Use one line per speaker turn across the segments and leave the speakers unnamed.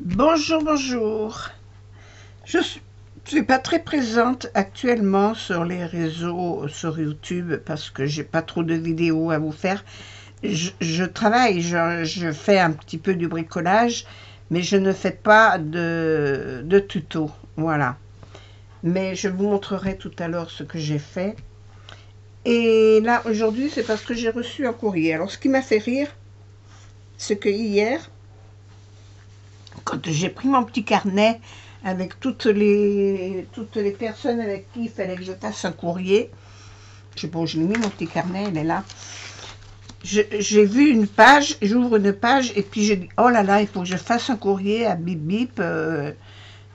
Bonjour, bonjour. Je suis pas très présente actuellement sur les réseaux, sur YouTube, parce que j'ai pas trop de vidéos à vous faire. Je travaille, je fais un petit peu du bricolage, mais je ne fais pas de tuto. Voilà. Mais je vous montrerai tout à l'heure ce que j'ai fait. Et là, aujourd'hui, c'est parce que j'ai reçu un courrier. Alors, ce qui m'a fait rire, c'est que hier, quand j'ai pris mon petit carnet avec toutes les personnes avec qui il fallait que je fasse un courrier, je sais pas où je l'ai mis, mon petit carnet, il est là. J'ai vu une page, j'ouvre une page et puis je dis oh là là, il faut que je fasse un courrier à Bip Bip,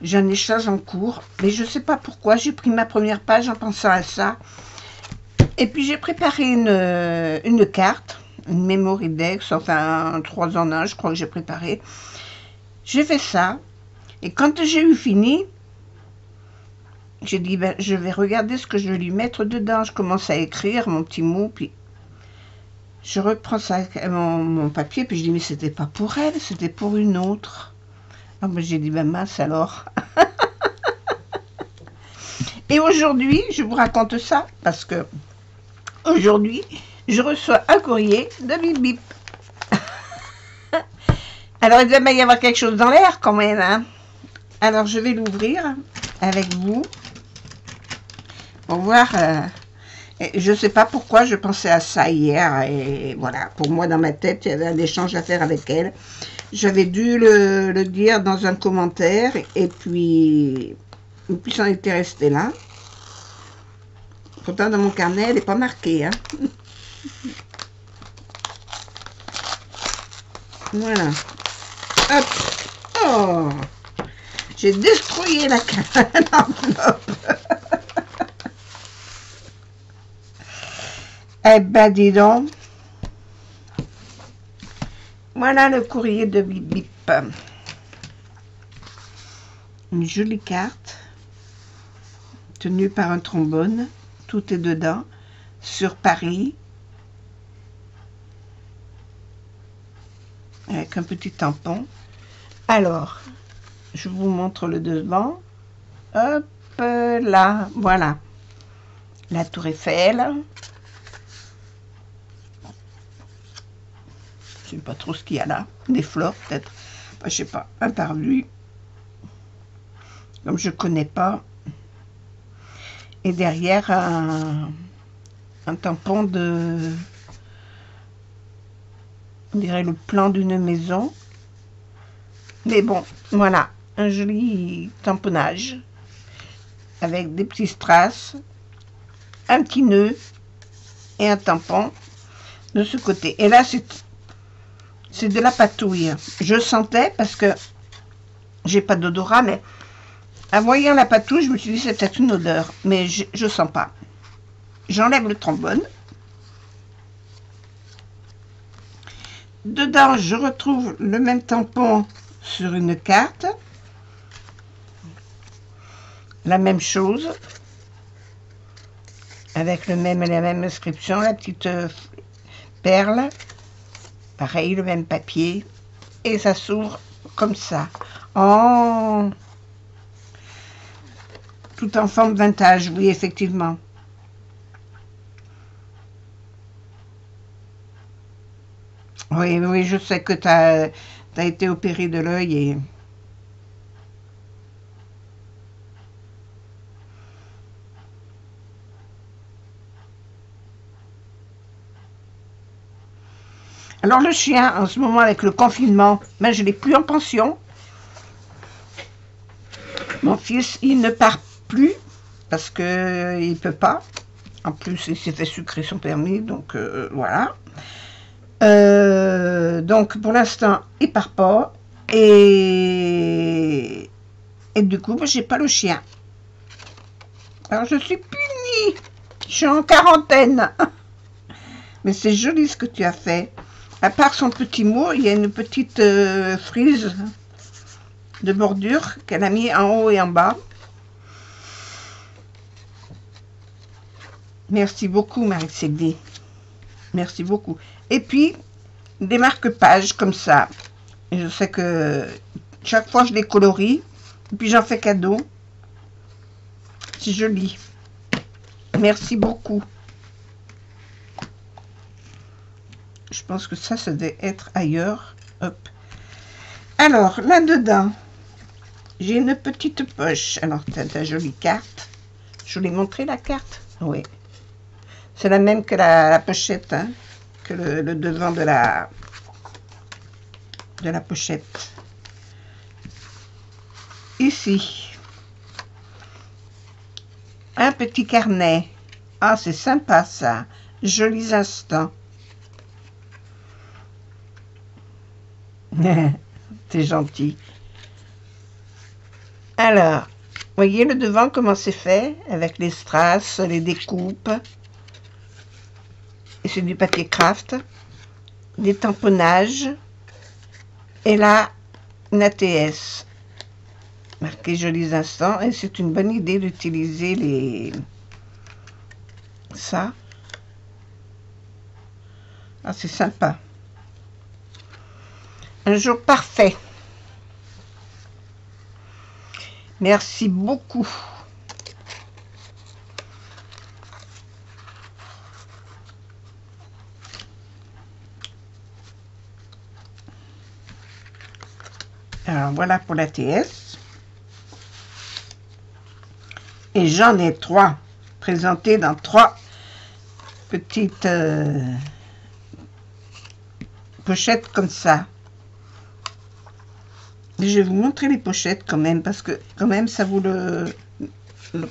j'en ai chose en cours, mais je sais pas pourquoi, j'ai pris ma première page en pensant à ça. Et puis j'ai préparé une carte, une memory dex, enfin un 3 en 1, je crois que j'ai préparé. J'ai fait ça, et quand j'ai eu fini, j'ai dit, ben, je vais regarder ce que je vais lui mettre dedans. Je commence à écrire mon petit mot, puis je reprends ça, mon papier, puis je dis, mais c'était pas pour elle, c'était pour une autre. Ah, ben, j'ai dit, ben mince alors. Et aujourd'hui, je vous raconte ça, parce que aujourd'hui, je reçois un courrier de Bip Bip. Alors, il doit y avoir quelque chose dans l'air quand même, hein. Alors, je vais l'ouvrir avec vous pour voir. Je ne sais pas pourquoi je pensais à ça hier. Et voilà, pour moi, dans ma tête, il y avait un échange à faire avec elle. J'avais dû le dire dans un commentaire. Et puis ça en était resté là. Pourtant, dans mon carnet, elle n'est pas marquée, hein. Voilà. Hop. Oh, j'ai destroyé l'enveloppe. Eh ben, dis donc. Voilà le courrier de Bip Bip. Une jolie carte, tenue par un trombone. Tout est dedans. Sur Paris. Avec un petit tampon. Alors, je vous montre le devant. Hop là, voilà. La Tour Eiffel. Je sais pas trop ce qu'il y a là. Des fleurs peut-être. Enfin, je sais pas. Un parapluie. Comme je connais pas. Et derrière un tampon de... On dirait le plan d'une maison. Mais bon, voilà. Un joli tamponnage. Avec des petits strass. Un petit nœud. Et un tampon de ce côté. Et là, c'est de la patouille. Je sentais, parce que j'ai pas d'odorat, mais en voyant la patouille, je me suis dit c'est peut-être une odeur, mais je sens pas. J'enlève le trombone. Dedans, je retrouve le même tampon sur une carte. La même chose. Avec la même inscription, la petite perle. Pareil, le même papier. Et ça s'ouvre comme ça. Oh, tout en forme vintage, oui, effectivement. Oui, oui, je sais que tu as été opéré de l'œil et... Alors le chien, en ce moment avec le confinement, ben, je ne l'ai plus en pension. Mon fils, il ne part plus parce qu'il ne peut pas. En plus, il s'est fait sucrer son permis, donc voilà. Donc pour l'instant, il part pas. Et du coup, ben, j'ai pas le chien. Alors je suis punie. Je suis en quarantaine. Mais c'est joli ce que tu as fait. À part son petit mot, il y a une petite frise de bordure qu'elle a mis en haut et en bas. Merci beaucoup, Marie-Cédée. Merci beaucoup. Et puis, des marque-pages comme ça. Et je sais que Chaque fois, je les colorie. Et puis, j'en fais cadeau. C'est joli. Merci beaucoup. Je pense que ça devait être ailleurs. Hop. Alors, là-dedans, j'ai une petite poche. Alors, tu as de la jolie carte. Je vous l'ai montré, la carte? Oui. C'est la même que la pochette, hein, que le devant de la pochette. Ici, un petit carnet. Ah, c'est sympa ça. Jolis instants. C'est gentil. Alors, voyez le devant comment c'est fait, avec les strass, les découpes. Et c'est du papier craft, des tamponnages. Et là, une ATS. Marqué jolis instants. Et c'est une bonne idée d'utiliser ça. Ah, c'est sympa. Un jour parfait. Merci beaucoup. Alors voilà pour la TS. Et j'en ai 3 présentés dans 3 petites pochettes comme ça. Je vais vous montrer les pochettes quand même, parce que quand même ça vaut le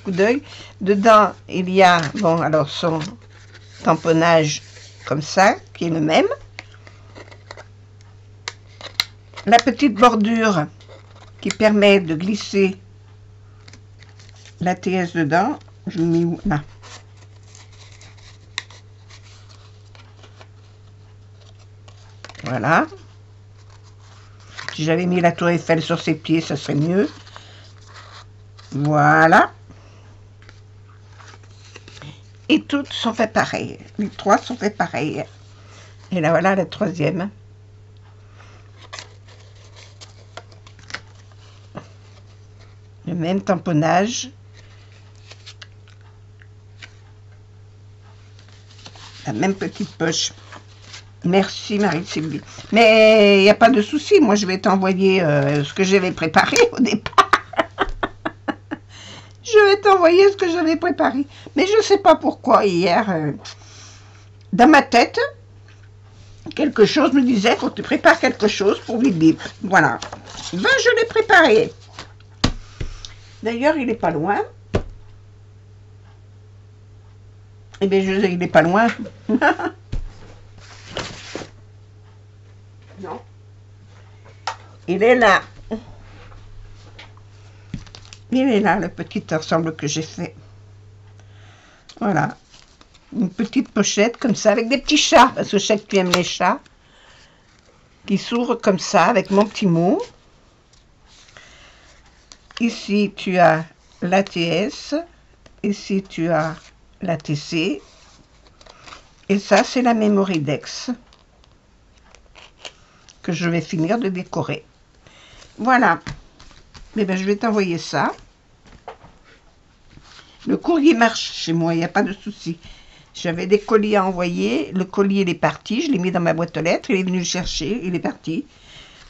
coup d'œil. Dedans, il y a, bon, alors son tamponnage comme ça, qui est le même. La petite bordure qui permet de glisser la TS dedans. Je l'ai mis où? Là. Voilà. Si j'avais mis la tour Eiffel sur ses pieds, ça serait mieux. Voilà. Et toutes sont faites pareil. Les 3 sont faites pareil. Et là, voilà la 3e. Le même tamponnage. La même petite poche. Merci Marie-Sylvie. Mais il n'y a pas de souci, moi je vais t'envoyer ce que j'avais préparé au départ. Je vais t'envoyer ce que j'avais préparé. Mais je ne sais pas pourquoi hier, dans ma tête, quelque chose me disait, faut que tu prépares quelque chose pour Vip. Voilà. Ben, je l'ai préparé. D'ailleurs, il n'est pas loin. Eh bien, il n'est pas loin. Non. Il est là. Il est là, le petit ensemble que j'ai fait. Voilà. Une petite pochette comme ça, avec des petits chats, parce que je sais que tu aimes les chats. Qui s'ouvre comme ça, avec mon petit mot. Ici, tu as l'ATS. Ici, tu as l'ATC. Et ça, c'est la Memoridex que je vais finir de décorer. Voilà. Mais ben, je vais t'envoyer ça. Le courrier marche chez moi, il n'y a pas de souci. J'avais des colis à envoyer. Le colis, il est parti. Je l'ai mis dans ma boîte aux lettres. Il est venu le chercher. Il est parti.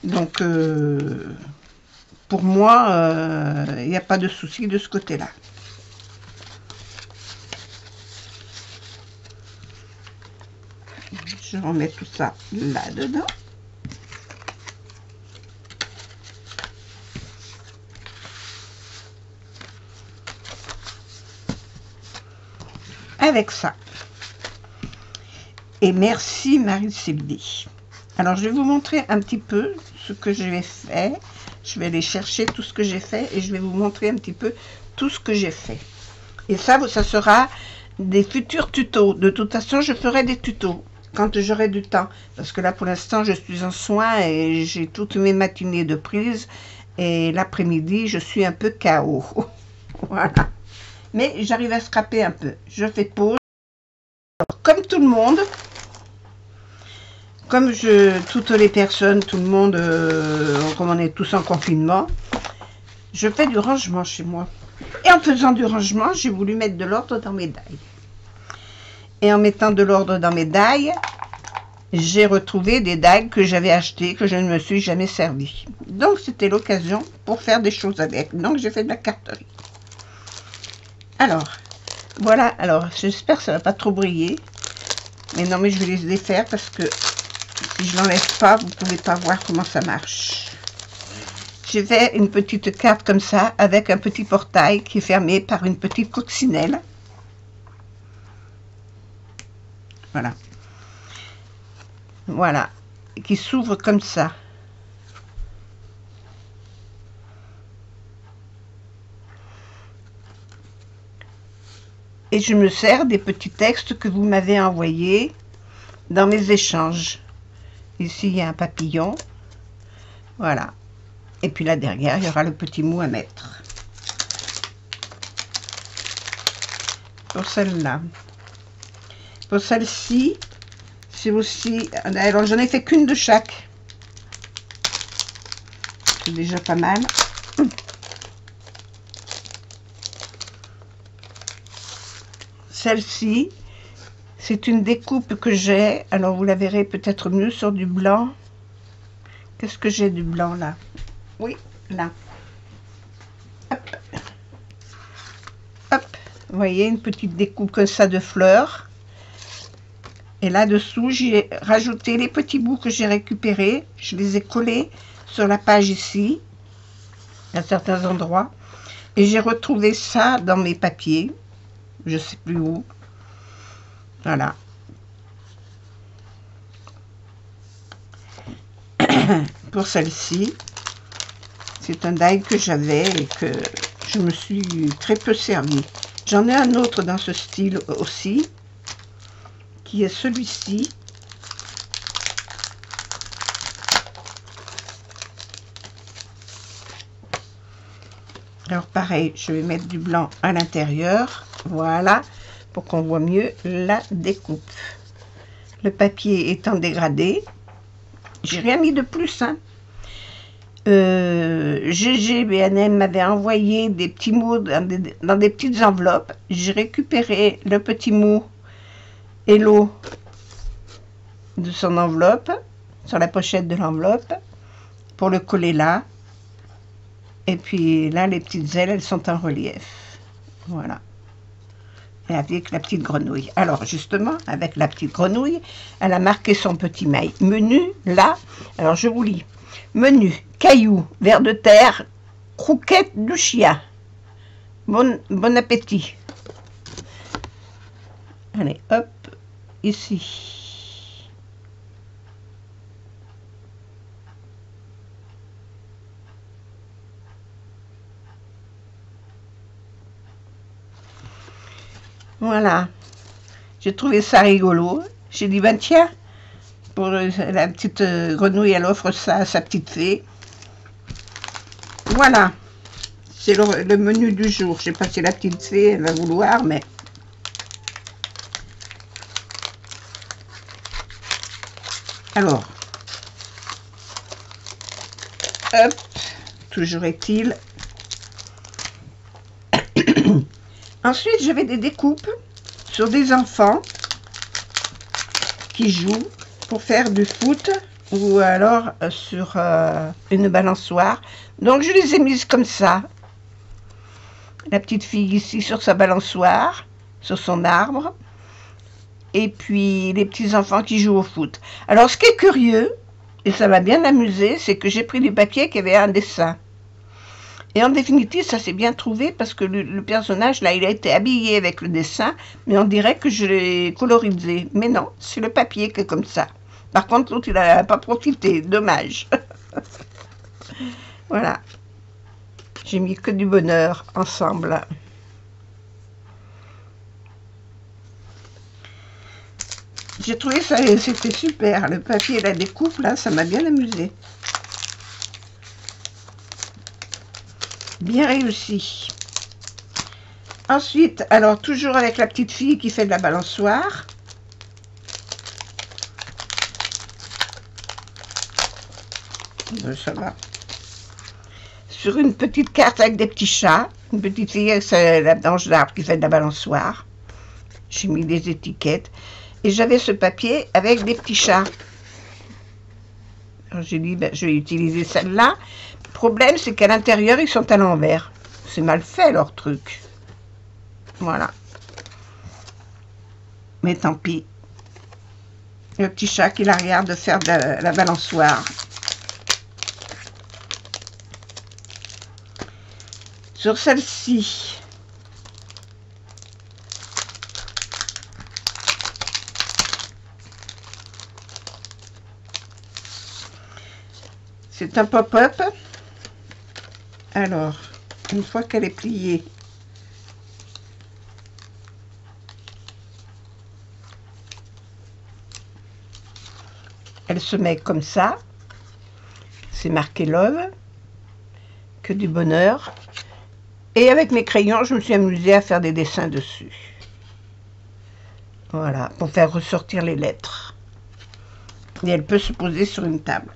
Donc, pour moi, il n'y a pas de souci de ce côté-là. Je remets tout ça là-dedans. Avec ça. Et merci Marie-Sylvie. Alors, je vais vous montrer un petit peu ce que j'ai fait. Je vais aller chercher tout ce que j'ai fait et je vais vous montrer un petit peu tout ce que j'ai fait. Et ça sera des futurs tutos. De toute façon, je ferai des tutos quand j'aurai du temps. Parce que là, pour l'instant, je suis en soins et j'ai toutes mes matinées de prise. Et l'après-midi, je suis un peu KO. Voilà. Mais j'arrive à scraper un peu. Je fais pause. Alors, comme tout le monde, comme toutes les personnes, tout le monde, comme on est tous en confinement, je fais du rangement chez moi. Et en faisant du rangement, j'ai voulu mettre de l'ordre dans mes dailles. Et en mettant de l'ordre dans mes dailles, j'ai retrouvé des dailles que j'avais achetées, que je ne me suis jamais servi. Donc c'était l'occasion pour faire des choses avec. Donc j'ai fait de la carterie. Alors, voilà. Alors j'espère que ça ne va pas trop briller. Mais non, mais je vais les défaire parce que si je l'enlève pas, vous ne pouvez pas voir comment ça marche. J'ai fait une petite carte comme ça, avec un petit portail qui est fermé par une petite coccinelle. Voilà. Voilà. Qui s'ouvre comme ça. Et je me sers des petits textes que vous m'avez envoyés dans mes échanges. Ici, il y a un papillon. Voilà. Et puis là, derrière, il y aura le petit mot à mettre. Pour celle-là. Pour celle-ci, c'est aussi... Alors, j'en ai fait qu'une de chaque. C'est déjà pas mal. Celle-ci, c'est une découpe que j'ai. Alors, vous la verrez peut-être mieux sur du blanc. Qu'est-ce que j'ai du blanc, là? Oui, là. Hop. Hop. Vous voyez, une petite découpe comme ça de fleurs. Et là-dessous, j'ai rajouté les petits bouts que j'ai récupérés. Je les ai collés sur la page ici, à certains endroits. Et j'ai retrouvé ça dans mes papiers. Je ne sais plus où. Voilà. Pour celle-ci, c'est un die que j'avais et que je me suis très peu servi. J'en ai un autre dans ce style aussi, qui est celui-ci. Alors pareil, je vais mettre du blanc à l'intérieur, voilà, pour qu'on voit mieux la découpe. Le papier étant dégradé, j'ai rien mis de plus, hein. GG B&M m'avait envoyé des petits mots dans des petites enveloppes. J'ai récupéré le petit mot Hello de son enveloppe, sur la pochette de l'enveloppe, pour le coller là. Et puis là, les petites ailes, elles sont en relief. Voilà. Et avec la petite grenouille. Alors, justement, avec la petite grenouille, elle a marqué son petit menu, là. Alors, je vous lis. Menu, cailloux, vers de terre, croquettes du chien. Bon appétit. Allez, hop, ici. Voilà, j'ai trouvé ça rigolo. J'ai dit, ben tiens, pour la petite grenouille, elle offre ça à sa petite fée. Voilà, c'est le menu du jour. Je sais pas si la petite fée, elle va vouloir, mais... Alors, hop, toujours est-il... Ensuite, j'avais des découpes sur des enfants qui jouent pour faire du foot ou alors sur une balançoire. Donc, je les ai mises comme ça. La petite fille ici sur sa balançoire, sur son arbre. Et puis, les petits enfants qui jouent au foot. Alors, ce qui est curieux, et ça m'a bien amusé, c'est que j'ai pris du papier qui avait un dessin. Et en définitive, ça s'est bien trouvé parce que le personnage, là, il a été habillé avec le dessin, mais on dirait que je l'ai colorisé. Mais non, c'est le papier qui est comme ça. Par contre, l'autre, il n'a pas profité. Dommage. Voilà. J'ai mis que du bonheur ensemble. J'ai trouvé ça, c'était super. Le papier et la découpe, là, ça m'a bien amusé. Bien réussi. Ensuite, alors toujours avec la petite fille qui fait de la balançoire. Ça va. Sur une petite carte avec des petits chats, une petite fille avec la branche d'arbre qui fait de la balançoire. J'ai mis des étiquettes. Et j'avais ce papier avec des petits chats. Alors j'ai dit, ben, je vais utiliser celle-là. Le problème, c'est qu'à l'intérieur, ils sont à l'envers. C'est mal fait, leur truc. Voilà. Mais tant pis. Le petit chat qui la regarde faire de la balançoire. Sur celle-ci, c'est un pop-up. Alors, une fois qu'elle est pliée, elle se met comme ça. C'est marqué Love, que du bonheur. Et avec mes crayons, je me suis amusée à faire des dessins dessus. Voilà, pour faire ressortir les lettres. Et elle peut se poser sur une table.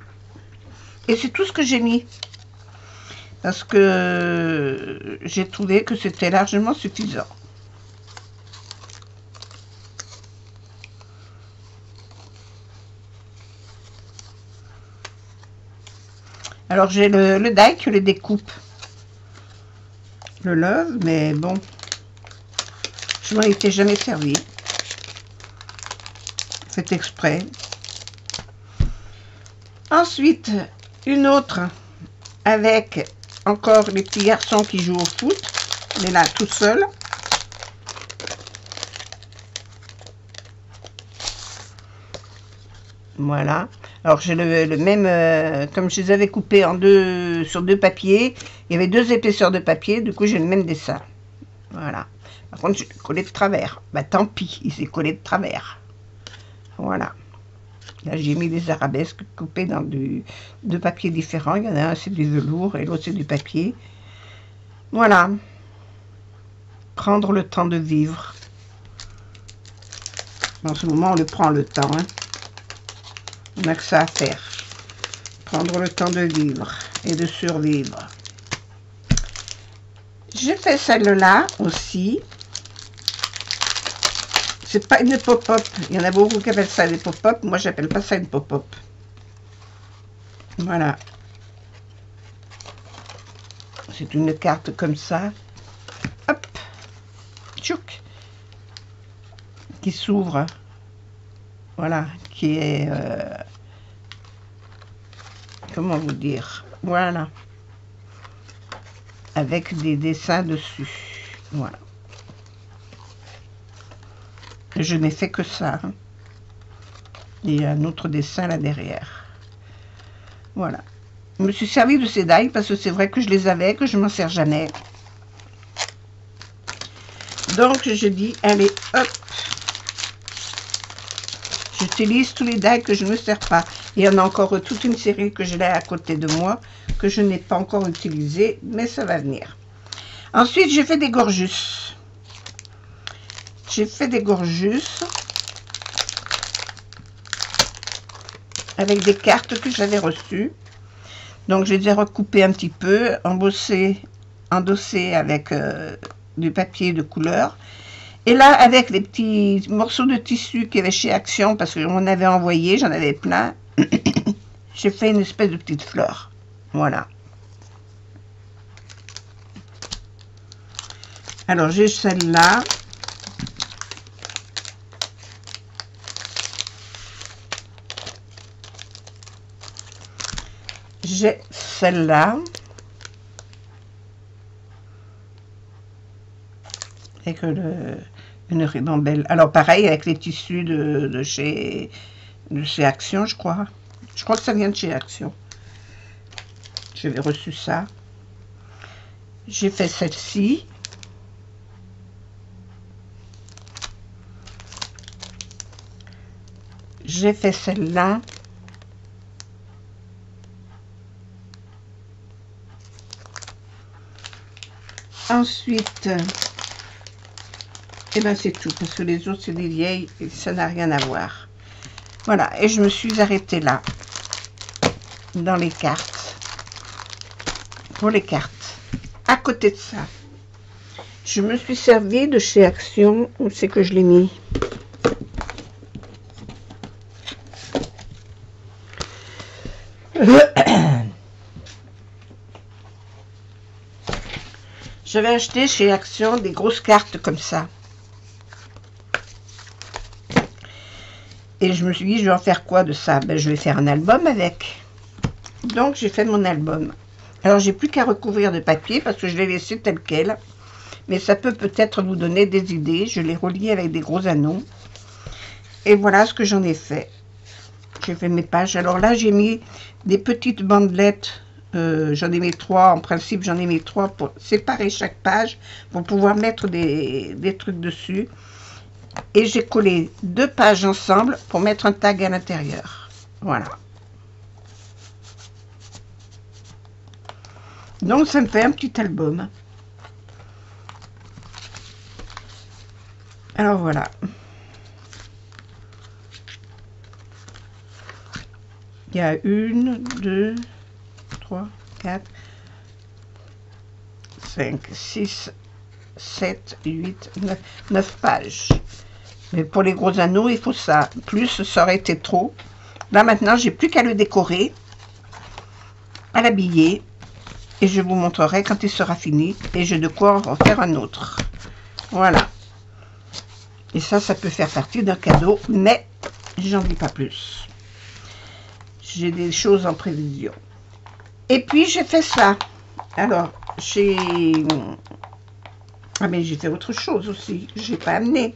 Et c'est tout ce que j'ai mis. Parce que j'ai trouvé que c'était largement suffisant. Alors j'ai le die qui les découpe. Le Love, mais bon, je m'en étais jamais servi. Fait exprès. Ensuite, une autre avec encore les petits garçons qui jouent au foot. Mais là, tout seul. Voilà. Alors j'ai le même, comme je les avais coupés en sur deux papiers, il y avait deux épaisseurs de papier, du coup j'ai le même dessin. Voilà. Par contre, j'ai collé de travers. Bah tant pis, il s'est collé de travers. Voilà. Là j'ai mis des arabesques coupées dans deux papiers différents. Il y en a un c'est du velours et l'autre c'est du papier. Voilà. Prendre le temps de vivre. En ce moment on le prend le temps, hein. On n'a que ça à faire. Prendre le temps de vivre et de survivre. J'ai fait celle-là aussi. C'est pas une pop-up. Il y en a beaucoup qui appellent ça des pop-up. Moi, j'appelle pas ça une pop-up. Voilà. C'est une carte comme ça. Hop. Tchouk. Qui s'ouvre. Voilà. Qui est... comment vous dire? Voilà. Avec des dessins dessus. Voilà. Je n'ai fait que ça. Hein. Et un autre dessin là derrière. Voilà. Je me suis servi de ces die parce que c'est vrai que je les avais, que je m'en sers jamais. Donc je dis, allez, hop. J'utilise tous les die que je ne me sers pas. Il y en a encore toute une série que j'ai là à côté de moi, que je n'ai pas encore utilisé, mais ça va venir. Ensuite, j'ai fait des gorgus. J'ai fait des gorgus avec des cartes que j'avais reçues. Donc, je les ai recoupées un petit peu, endossées avec du papier de couleur. Et là, avec les petits morceaux de tissu qu'il y avait chez Action, parce que j'en avais envoyé, j'en avais plein, j'ai fait une espèce de petite fleur. Voilà. Alors, j'ai celle-là. J'ai celle-là. Avec une ribambelle. Alors, pareil, avec les tissus de chez Action, je crois. Je crois que ça vient de chez Action. J'avais reçu ça. J'ai fait celle-ci. J'ai fait celle-là. Ensuite, et ben c'est tout, parce que les autres, c'est des vieilles et ça n'a rien à voir. Voilà, et je me suis arrêtée là. dans les cartes. Pour les cartes. À côté de ça, je me suis servi de chez Action. Où c'est que je l'ai mis? J'avais acheté chez Action des grosses cartes comme ça. Et je me suis dit, je vais en faire quoi de ça? Ben, je vais faire un album avec. Donc, j'ai fait mon album. Alors, j'ai plus qu'à recouvrir de papier parce que je l'ai laissé tel quel. Mais ça peut peut-être vous donner des idées. Je l'ai relié avec des gros anneaux. Et voilà ce que j'en ai fait. J'ai fait mes pages. Alors là, j'ai mis des petites bandelettes. J'en ai mis 3. En principe, j'en ai mis 3 pour séparer chaque page. Pour pouvoir mettre des trucs dessus. Et j'ai collé 2 pages ensemble pour mettre un tag à l'intérieur. Voilà. Donc, ça me fait un petit album. Alors, voilà. Il y a 1, 2, 3, 4, 5, 6, 7, 8, 9 pages. Mais pour les gros anneaux, il faut ça. Plus, ça aurait été trop. Là, maintenant, j'ai plus qu'à le décorer, à l'habiller. Et je vous montrerai quand il sera fini. Et j'ai de quoi en refaire un autre. Voilà. Et ça peut faire partie d'un cadeau. Mais, j'en dis pas plus. J'ai des choses en prévision. Et puis, j'ai fait ça. Alors, ah, mais j'ai fait autre chose aussi. Je n'ai pas amené.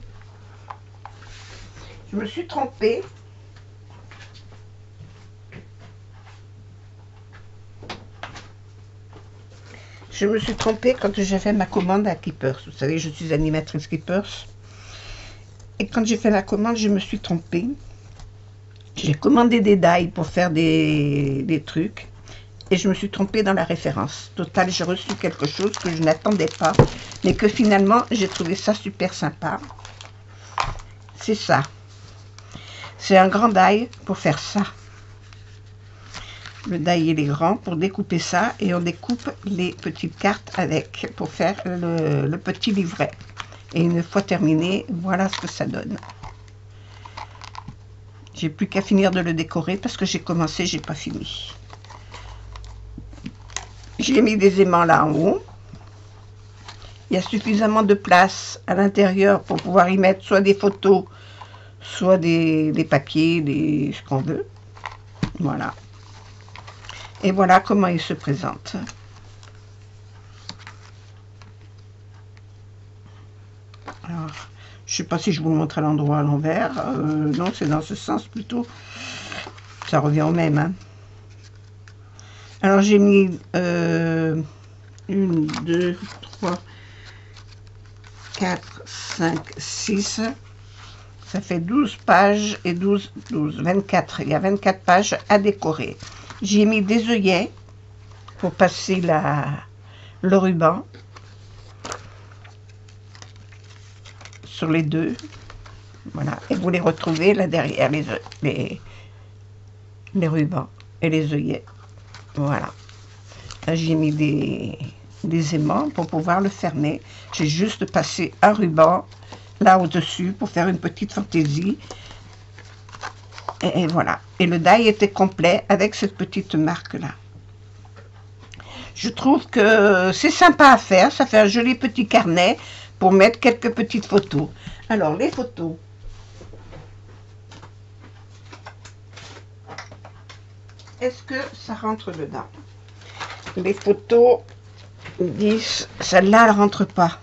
Je me suis trompée. Je me suis trompée quand j'ai fait ma commande à Keepers. Vous savez, je suis animatrice Keepers. Et quand j'ai fait la commande, je me suis trompée. J'ai commandé des die pour faire des trucs. Et je me suis trompée dans la référence. Total, j'ai reçu quelque chose que je n'attendais pas. Mais que finalement, j'ai trouvé ça super sympa. C'est ça. C'est un grand die pour faire ça. Le die il est grand pour découper ça. Et on découpe les petites cartes avec pour faire le petit livret. Et une fois terminé, voilà ce que ça donne. J'ai plus qu'à finir de le décorer parce que j'ai commencé, j'ai pas fini. J'ai mis des aimants là en haut. Il y a suffisamment de place à l'intérieur pour pouvoir y mettre soit des photos, soit des papiers, ce qu'on veut. Voilà. Et voilà comment il se présente. Alors, je ne sais pas si je vous le montre à l'endroit à l'envers. Non, c'est dans ce sens plutôt. Ça revient au même. Hein. Alors, j'ai mis 1, 2, 3, 4, 5, 6. Ça fait 12 pages et 12, 24. Il y a 24 pages à décorer. J'ai mis des œillets pour passer le ruban sur les deux. Voilà. Et vous les retrouvez là derrière les rubans et les œillets. Voilà. Là, j'ai mis des aimants pour pouvoir le fermer. J'ai juste passé un ruban là au-dessus pour faire une petite fantaisie. Et voilà. Et le die était complet avec cette petite marque-là. Je trouve que c'est sympa à faire. Ça fait un joli petit carnet pour mettre quelques petites photos. Alors, les photos. Est-ce que ça rentre dedans? Les photos disent, celle-là, elle rentre pas.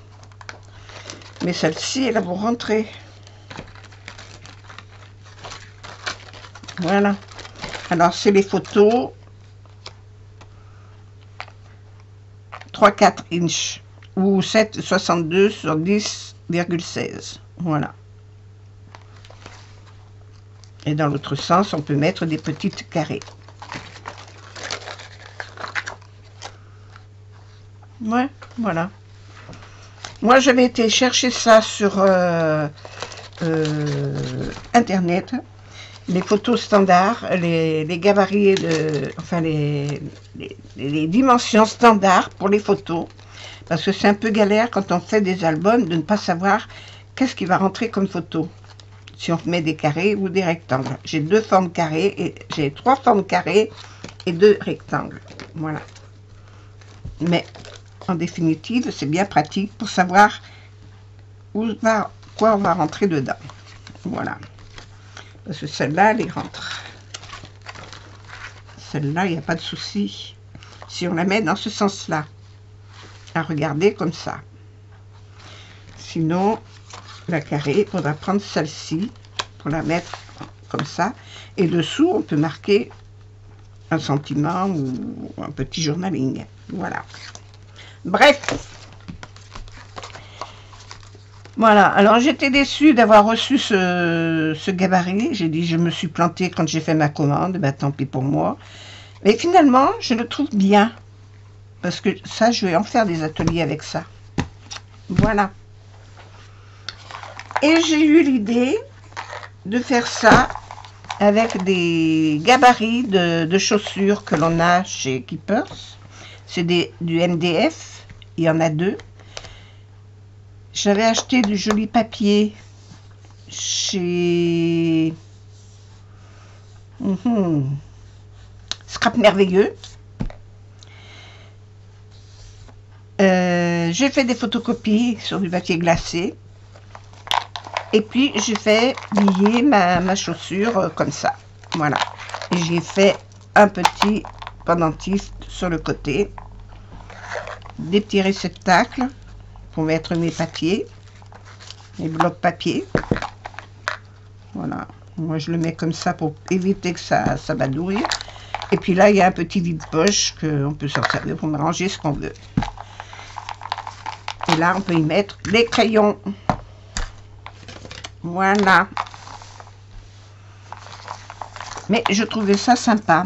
Mais celle-ci, elle va vous rentrer. Voilà. Alors, c'est les photos 3-4 inches ou 7,62 sur 10,16. Voilà. Et dans l'autre sens, on peut mettre des petites carrés. Ouais, voilà. Moi, j'avais été chercher ça sur Internet. les photos standards, les gabarits, enfin les dimensions standards pour les photos. Parce que c'est un peu galère quand on fait des albums de ne pas savoir qu'est-ce qui va rentrer comme photo. Si on met des carrés ou des rectangles. J'ai 2 formes carrées, et j'ai 3 formes carrées et 2 rectangles. Voilà. Mais en définitive, c'est bien pratique pour savoir quoi on va rentrer dedans. Voilà. Parce que celle-là, elle y rentre. Celle-là, il n'y a pas de souci. Si on la met dans ce sens-là. À regarder comme ça. Sinon, la carrée, on va prendre celle-ci pour la mettre comme ça. Et dessous, on peut marquer un sentiment ou un petit journaling. Voilà. Bref. Voilà. Alors, j'étais déçue d'avoir reçu ce gabarit. J'ai dit, je me suis plantée quand j'ai fait ma commande. Ben, tant pis pour moi. Mais finalement, je le trouve bien. Parce que ça, je vais en faire des ateliers avec ça. Voilà. Et j'ai eu l'idée de faire ça avec des gabarits de chaussures que l'on a chez Keepers. C'est du MDF. Il y en a 2. J'avais acheté du joli papier chez Scrap Merveilleux. J'ai fait des photocopies sur du papier glacé. Et puis, j'ai fait lier ma chaussure comme ça. Voilà. Et j'ai fait un petit pendentif sur le côté. Des petits réceptacles pour mettre mes papiers. Mes blocs papier. Voilà. Moi, je le mets comme ça pour éviter que ça badouille. Et puis là, il y a un petit vide-poche qu'on peut s'en servir pour ranger ce qu'on veut. Et là, on peut y mettre les crayons. Voilà. Mais je trouvais ça sympa.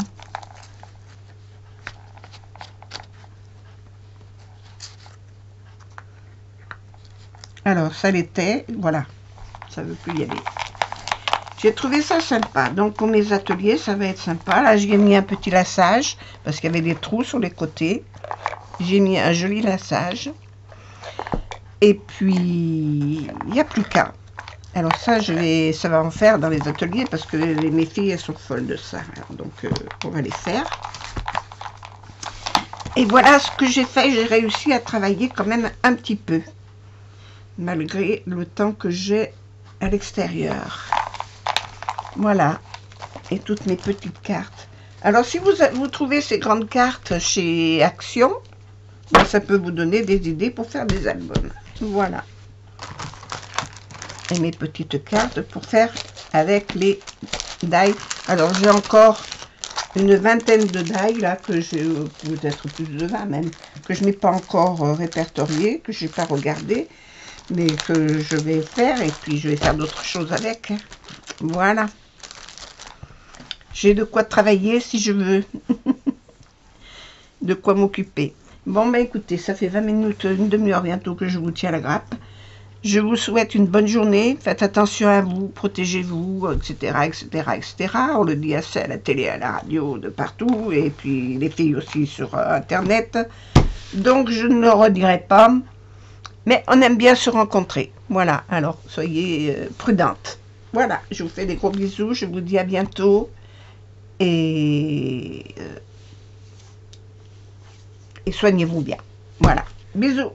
Alors, ça l'était. Voilà. Ça ne veut plus y aller. J'ai trouvé ça sympa. Donc, pour mes ateliers, ça va être sympa. Là, j'ai mis un petit laçage parce qu'il y avait des trous sur les côtés. J'ai mis un joli laçage. Et puis, il n'y a plus qu'à. Alors ça, ça va en faire dans les ateliers parce que mes filles, elles sont folles de ça. Alors, donc, on va les faire. Et voilà ce que j'ai fait. J'ai réussi à travailler quand même un petit peu. Malgré le temps que j'ai à l'extérieur. Voilà. Et toutes mes petites cartes. Alors, si vous trouvez ces grandes cartes chez Action, ben, ça peut vous donner des idées pour faire des albums. Voilà. Et mes petites cartes pour faire avec les die. Alors, j'ai encore une vingtaine de die, là, que j'ai, peut-être plus de 20 même, que je n'ai pas encore répertorié, que je n'ai pas regardé, mais que je vais faire, et puis je vais faire d'autres choses avec. Voilà. J'ai de quoi travailler si je veux. De quoi m'occuper. Bon, ben écoutez, ça fait 20 minutes, une demi-heure bientôt que je vous tiens la grappe. Je vous souhaite une bonne journée. Faites attention à vous, protégez-vous, etc., etc., etc. On le dit assez à la télé, à la radio, de partout. Et puis les filles aussi sur Internet. Donc, je ne le redirai pas. Mais on aime bien se rencontrer. Voilà, alors soyez prudentes. Voilà, je vous fais des gros bisous. Je vous dis à bientôt. Et soignez-vous bien. Voilà. Bisous.